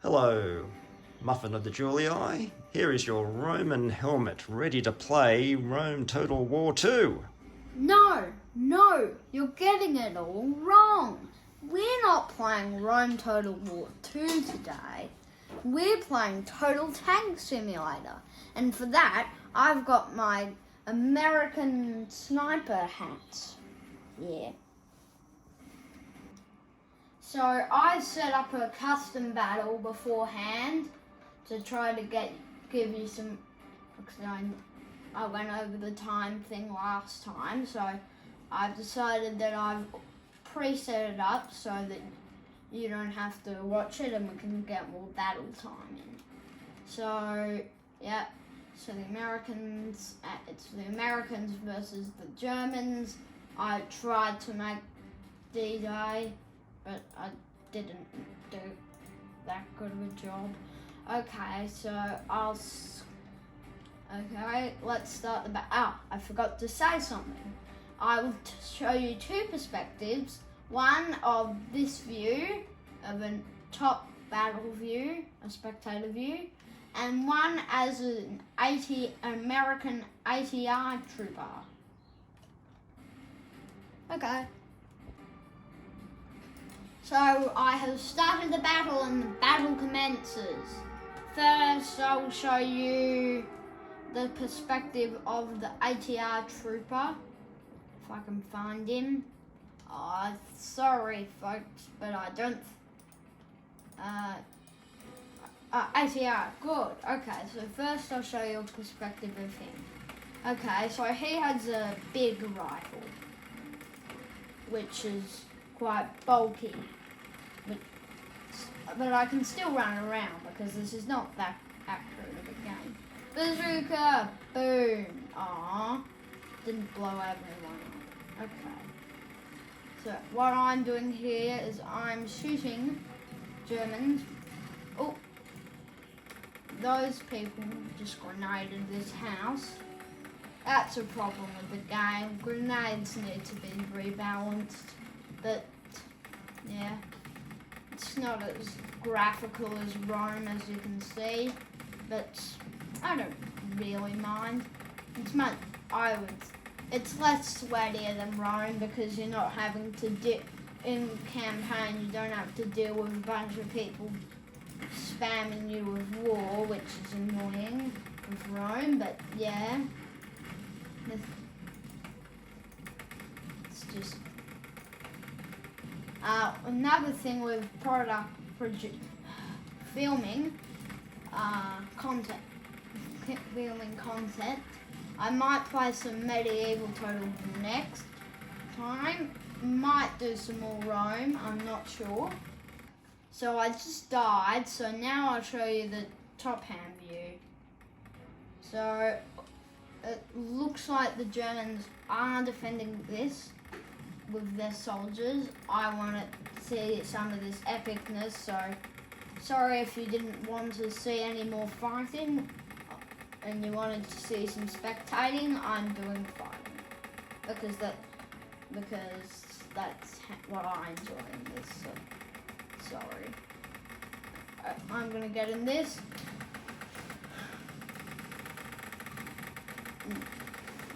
Hello, Muffin of the WWII. Here is your Roman helmet, ready to play Rome Total War 2. No, you're getting it all wrong. We're not playing Rome Total War 2 today. We're playing Total Tank Simulator. And for that, I've got my American sniper hat. Yeah. So I set up a custom battle beforehand to try to give you some, because I went over the time thing last time, so I've decided that I've preset it up so that you don't have to watch it and we can get more battle time in. So, yeah, so the Americans, it's the Americans versus the Germans. I tried to make D-Day, but I didn't do that good of a job. Okay, so let's start the battle. I forgot to say something. I will show you two perspectives. One of this view, of a top battle view, a spectator view, and one as an American ATR trooper. Okay. So I have started the battle and the battle commences. First, I will show you the perspective of the ATR trooper, if I can find him. Sorry folks, but I don't. ATR, good. Okay, so first I'll show you a perspective of him. Okay, so he has a big rifle, which is quite bulky, but I can still run around because this is not that accurate of a game. Bazooka, boom. Aww, didn't blow everyone up. Okay. So what I'm doing here is I'm shooting Germans. Oh, those people just grenaded this house. That's a problem with the game. Grenades need to be rebalanced, but yeah, it's not as graphical as Rome, as you can see, but I don't really mind. It's less sweatier than Rome because you're not having to in campaign. You don't have to deal with a bunch of people spamming you with war, which is annoying with Rome. But yeah, it's just another thing with filming content. I might play some medieval Total War next time. Might do some more Rome, I'm not sure. So I just died, so now I'll show you the top hand view. So it looks like the Germans are defending this with their soldiers. I want to see some of this epicness, so sorry if you didn't want to see any more fighting and you wanted to see some spectating. I'm doing fighting because that's what I enjoy in this. So sorry. I'm gonna get in this.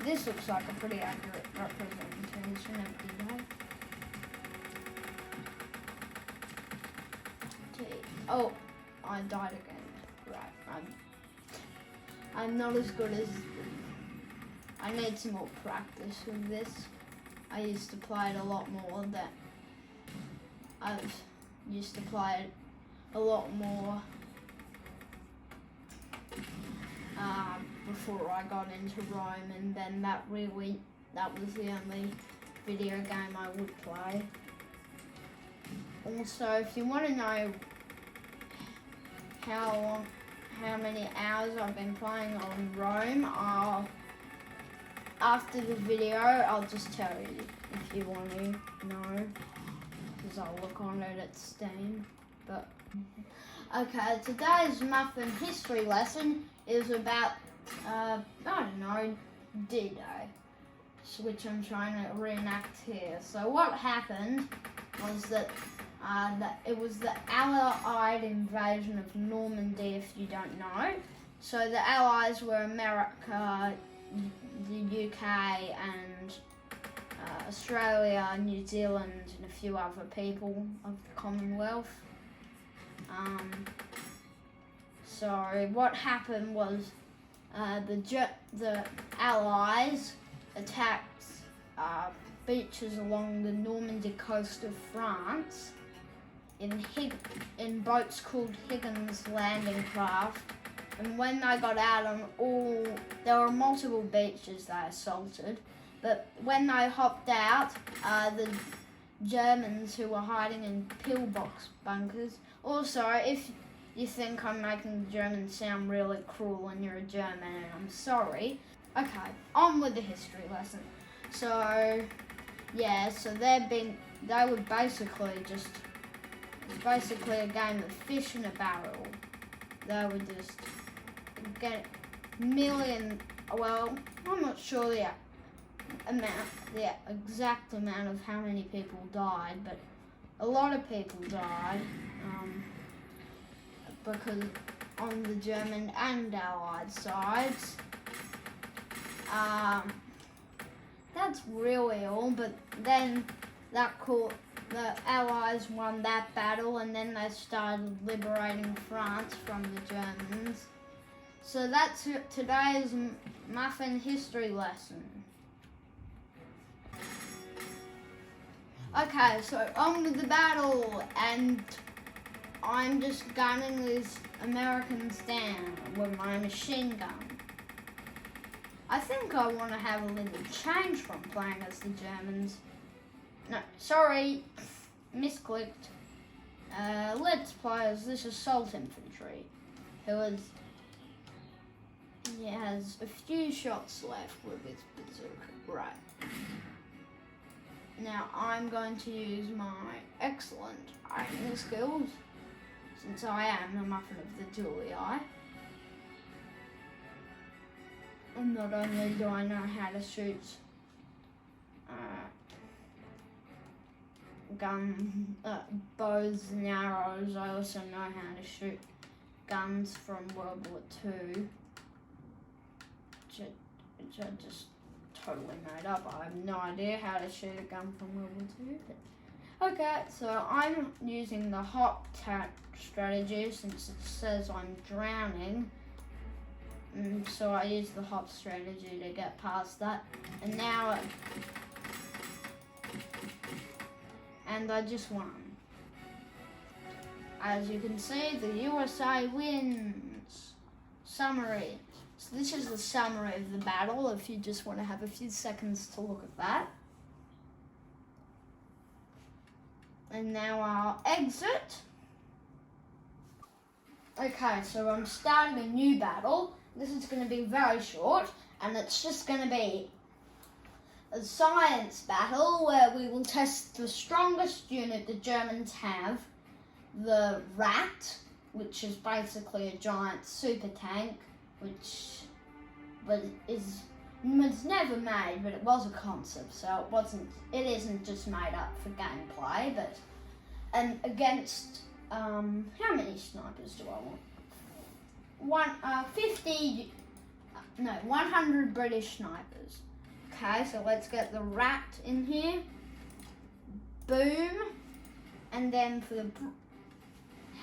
This looks like a pretty accurate representation of D-Day. Oh, I died again. Right, I'm not as good as. I need some more practice with this. I used to play it a lot more. I've used to play it a lot more before I got into Rome, and then that was the only video game I would play. Also, if you want to know how many hours I've been playing on Rome, after the video I'll just tell you if you want to know, because I'll look on it at Steam. But okay, today's Muffin history lesson is about I don't know, D-Day, which I'm trying to reenact here. So what happened was that It was the Allied invasion of Normandy, if you don't know. So the Allies were America, the UK, and Australia, New Zealand, and a few other people of the Commonwealth. So what happened was the Allies attacked beaches along the Normandy coast of France in boats called Higgins landing craft. And when they got out on there were multiple beaches they assaulted, but when they hopped out, the Germans who were hiding in pillbox bunkers. Also, if you think I'm making the Germans sound really cruel and you're a German, and I'm sorry. Okay, on with the history lesson. So, yeah, so they were basically it's basically a game of fish in a barrel. They would just get well, I'm not sure the exact amount of how many people died, but a lot of people died, because on the German and Allied sides. That's really all, but then the Allies won that battle, and then they started liberating France from the Germans. So that's today's Muffin history lesson. Okay, so on with the battle, and I'm just gunning these Americans down with my machine gun. I think I want to have a little change from playing as the Germans. No, sorry, misclicked. Let's play as this assault infantry, he has a few shots left with his bazooka. Right. Now I'm going to use my excellent aiming skills, since I am the Muffin of the WWII. And not only do I know how to shoot bows and arrows, I also know how to shoot guns from World War II, which I just totally made up. I have no idea how to shoot a gun from World War II. But okay, so I'm using the hop tack strategy since it says I'm drowning. So I use the hop strategy to get past that. And now, and I just won. As you can see, the USA wins. Summary. So this is the summary of the battle, if you just want to have a few seconds to look at that. And now I'll exit. Okay, so I'm starting a new battle. This is going to be very short, and it's just going to be a science battle where we will test the strongest unit the Germans have, the Rat, which is basically a giant super tank, was never made, but it was a concept, so it isn't just made up for gameplay, and against, how many snipers do I want? 100 British snipers. Okay, so let's get the Rat in here. Boom. And then for the,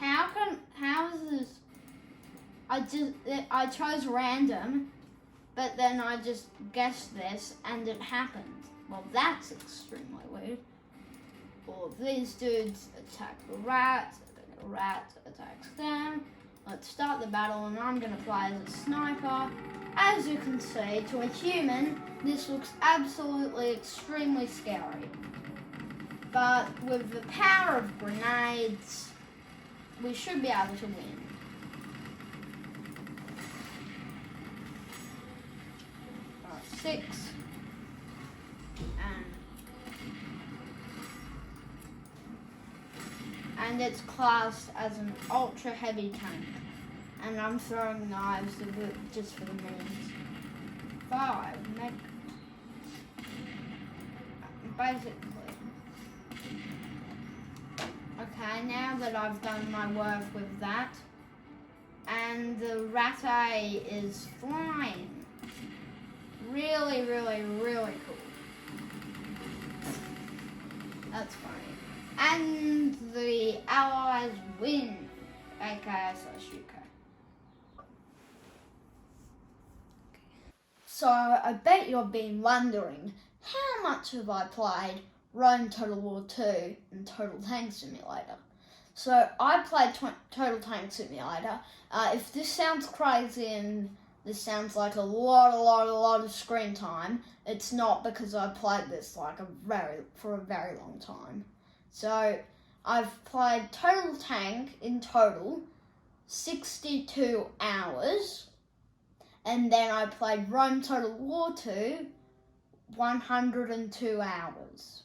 how is this? I chose random, but then I just guessed this and it happened. Well, that's extremely weird. All of these dudes attack the Rat, the Rat attacks them. Let's start the battle, and I'm going to play as a sniper. As you can see, to a human, this looks absolutely extremely scary. But with the power of grenades, we should be able to win. Alright, 6. And it's classed as an ultra heavy tank. And I'm throwing knives just for the means. 5. Basically. Okay, now that I've done my work with that, and the Rattay is flying. Really, really, really cool. That's funny. And the Allies win, aka Sasuke. So I bet you've been wondering, how much have I played Rome Total War 2 and Total Tank Simulator? So I played Total Tank Simulator. If this sounds crazy and this sounds like a lot of screen time, it's not, because I played this for a very long time. So I've played Total Tank in total 62 hours, and then I played Rome Total War 2 102 hours.